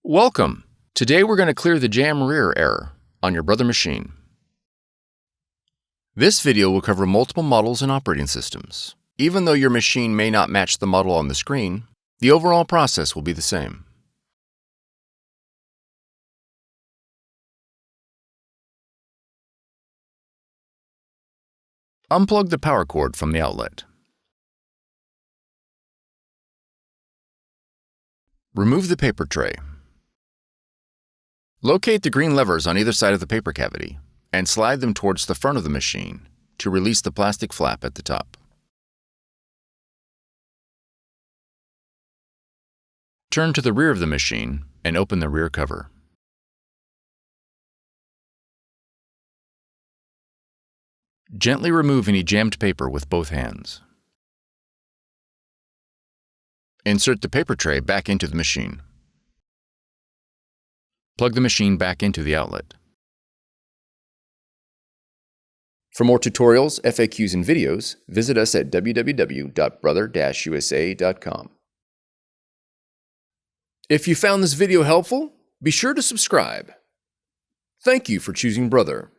Welcome! Today we're going to clear the jam rear error on your Brother machine. This video will cover multiple models and operating systems. Even though your machine may not match the model on the screen, the overall process will be the same. Unplug the power cord from the outlet. Remove the paper tray. Locate the green levers on either side of the paper cavity and slide them towards the front of the machine to release the plastic flap at the top. Turn to the rear of the machine and open the rear cover. Gently remove any jammed paper with both hands. Insert the paper tray back into the machine. Plug the machine back into the outlet. For more tutorials, FAQs, and videos, visit us at www.brother-usa.com. If you found this video helpful, be sure to subscribe. Thank you for choosing Brother.